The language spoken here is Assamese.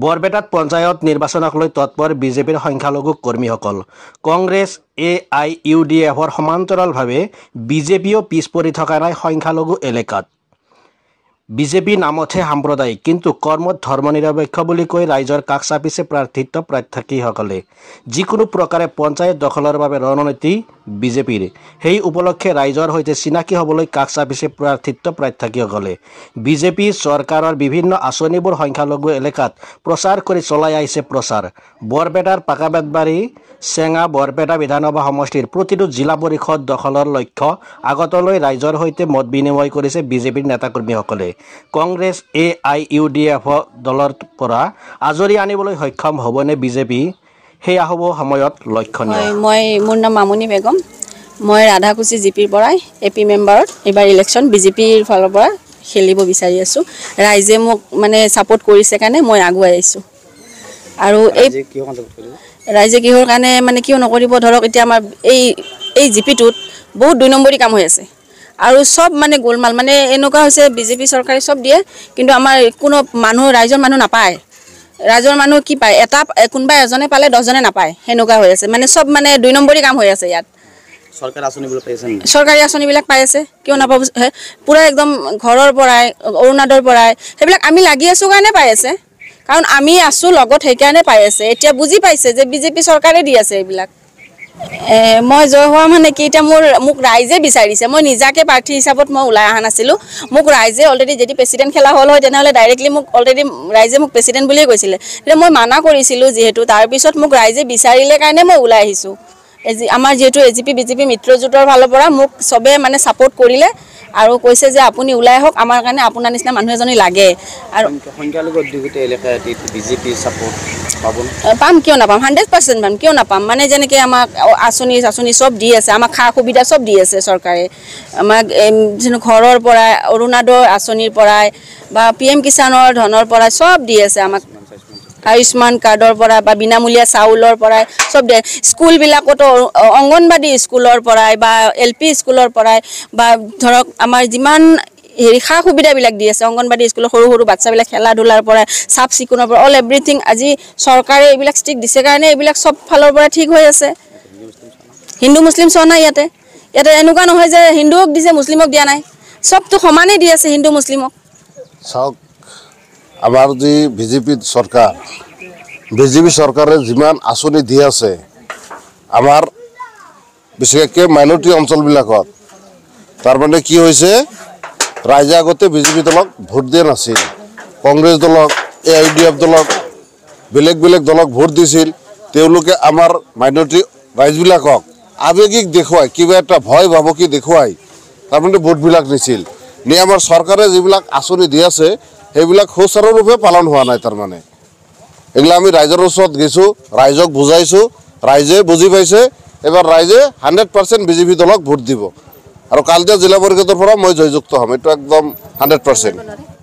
বৰপেটাত পঞ্চায়ত নিৰ্বাচনক লৈ তৎপৰ বিজেপিৰ সংখ্যালঘু কৰ্মীসকল। কংগ্ৰেছ AIUDFৰ সমান্তৰালভাৱে বিজেপিও পিছ পৰি থকা নাই সংখ্যালঘু এলেকাত। বিজেপি নামতহে সাম্প্ৰদায়িক, কিন্তু কৰ্মত ধৰ্মনিৰপেক্ষ বুলি কৈ ৰাইজৰ কাষ চাপিছে প্ৰাৰ্থীসকলে। যিকোনো প্ৰকাৰে পঞ্চায়ত দখলৰ বাবে ৰণনীতি বিজেপিৰ। সেই উপলক্ষে ৰাইজৰ সৈতে চিনাকি হ'বলৈ কাষ চাপিছে প্ৰাৰ্থীসকলে। বিজেপি চৰকাৰৰ বিভিন্ন আঁচনিবোৰ সংখ্যালঘু এলেকাত প্ৰচাৰ কৰি চলাই আহিছে প্ৰচাৰ। বৰপেটাৰ পাকাবেতবাৰী, চেঙা বৰপেটা বিধানসভা সমষ্টিৰ প্ৰতিটো জিলা পৰিষদ দখলৰ লক্ষ্য আগতলৈ ৰাইজৰ সৈতে মত বিনিময় কৰিছে বিজেপিৰ নেতাকৰ্মীসকলে। কংগ্ৰেছ AIUDF দলৰ পৰা আজৰি আনিবলৈ সক্ষম হ'বনে বিজেপি, সেয়া হ'ব সময়ত লক্ষণীয়। মোৰ নাম মামুনি বেগম। মই ৰাধাকুচি জিপিৰ পৰাই AP মেম্বাৰত এইবাৰ ইলেকশ্যন বিজেপিৰ ফালৰ পৰা খেলিব বিচাৰি আছোঁ। ৰাইজে মোক মানে ছাপোৰ্ট কৰিছে কাৰণে মই আগুৱাই আহিছোঁ। আৰু ৰাইজে কিহৰ কাৰণে মানে কিয় নকৰিব, ধৰক এতিয়া আমাৰ এই জিপিটোত বহুত 2 নম্বৰী কাম হৈ আছে আৰু চব মানে গোলমাল, মানে এনেকুৱা হৈছে বিজেপি চৰকাৰে চব দিয়ে কিন্তু আমাৰ কোনো ৰাইজৰ মানুহ নাপায়। ৰাইজৰ মানুহ কি পায়, কোনোবা এজনে পালে 10জনে নাপায়, সেনেকুৱা হৈ আছে। মানে চব মানে 2 নম্বৰী কাম হৈ আছে ইয়াত। চৰকাৰী আঁচনিবিলাক পাই আছে, কিয় নাপাব? পূৰা একদম ঘৰৰ পৰাই, অৰুণোদয়ৰ পৰাই সেইবিলাক আমি লাগি আছোঁ কাৰণে পাই আছে, কাৰণ আমি আছোঁ লগত, সেইকাৰণে পাই আছে। এতিয়া বুজি পাইছে যে বিজেপি চৰকাৰে দি আছে এইবিলাক। মই জয় হোৱা মানে কি, এতিয়া মোক ৰাইজে বিচাৰিছে। মই নিজাকৈ প্ৰাৰ্থী হিচাপত মই ওলাই অহা নাছিলোঁ। মোক ৰাইজে অলৰেডি যদি প্ৰেচিডেণ্ট খেলা হ'ল হয় তেনেহ'লে ডাইৰেক্টলি মোক ৰাইজে মোক প্ৰেচিডেণ্ট বুলিয়ে কৈছিলে। এতিয়া মই মানা কৰিছিলোঁ যিহেতু, তাৰপিছত মোক ৰাইজে বিচাৰিলে কাৰণে মই ওলাই আহিছোঁ। আমাৰ যিহেতু AGP BJP মিত্ৰজোঁটৰ ফালৰ পৰা মোক চবে মানে ছাপোৰ্ট কৰিলে আৰু কৈছে যে আপুনি ওলাই আহক, আমাৰ কাৰণে আপোনাৰ নিচিনা মানুহ এজনী লাগে। আৰু পাম, কিয় নাপাম? 100% পাম, কিয় নাপাম? মানে যেনেকৈ আমাক আঁচনি চব দি আছে, আমাক সা সুবিধা চব দি আছে চৰকাৰে। আমাক ঘৰৰ পৰাই, অৰুণোদয় আঁচনিৰ পৰাই বা PM কিষাণৰ ধনৰ পৰাই চব দি আছে আমাক। আয়ুষ্মান কাৰ্ডৰ পৰা বা বিনামূলীয়া চাউলৰ পৰাই চব দিয়ে। স্কুলবিলাকতো অংগনবাদী স্কুলৰ পৰাই বা LP স্কুলৰ পৰাই বা ধৰক আমাৰ যিমান সা সুবিধাবিলাক দি আছে, অংগনবাদী স্কুলৰ সৰু সৰু বাচ্চাবিলাক খেলা ধূলাৰ পৰা, চাফ চিকুণৰ পৰা, অল এভৰিথিং। আজি চৰকাৰে এইবিলাক ষ্টিক দিছে কাৰণে এইবিলাক চব ফালৰ পৰা ঠিক হৈ আছে। হিন্দু মুছলিম চোৱা নাই ইয়াতে এনেকুৱা নহয় যে হিন্দুক দিছে মুছলিমক দিয়া নাই, চবটো সমানেই দি আছে হিন্দু মুছলিমক। চাওক, আমাৰ যি বিজেপি চৰকাৰে যিমান আঁচনি দি আছে আমাৰ বিশেষকৈ মাইনৰিটি অঞ্চলবিলাকত, তাৰমানে কি হৈছে, ৰাইজে আগতে বিজেপি দলক ভোট দিয়া নাছিল। কংগ্ৰেছ দলক, AIUDF দলক, বেলেগ দলক ভোট দিছিল। তেওঁলোকে আমাৰ মাইনৰিটি ৰাইজবিলাকক আৱেগিক দেখুৱাই, কিবা এটা ভয় ভাবুকি দেখুৱাই তাৰমানে ভোটবিলাক নিছিল। আমাৰ চৰকাৰে যিবিলাক আঁচনি দি আছে সেইবিলাক সুচাৰুৰূপে পালন হোৱা নাই। তাৰমানে এইবিলাক আমি ৰাইজৰ ওচৰত গৈছোঁ, ৰাইজক বুজাইছোঁ, ৰাইজে বুজি পাইছে। এবাৰ ৰাইজে 100% বিজেপি দলক ভোট দিব আৰু কালদিয়া জিলা পৰিষদৰ পৰা মই জয়যুক্ত হ'ম, এইটো একদম 100%।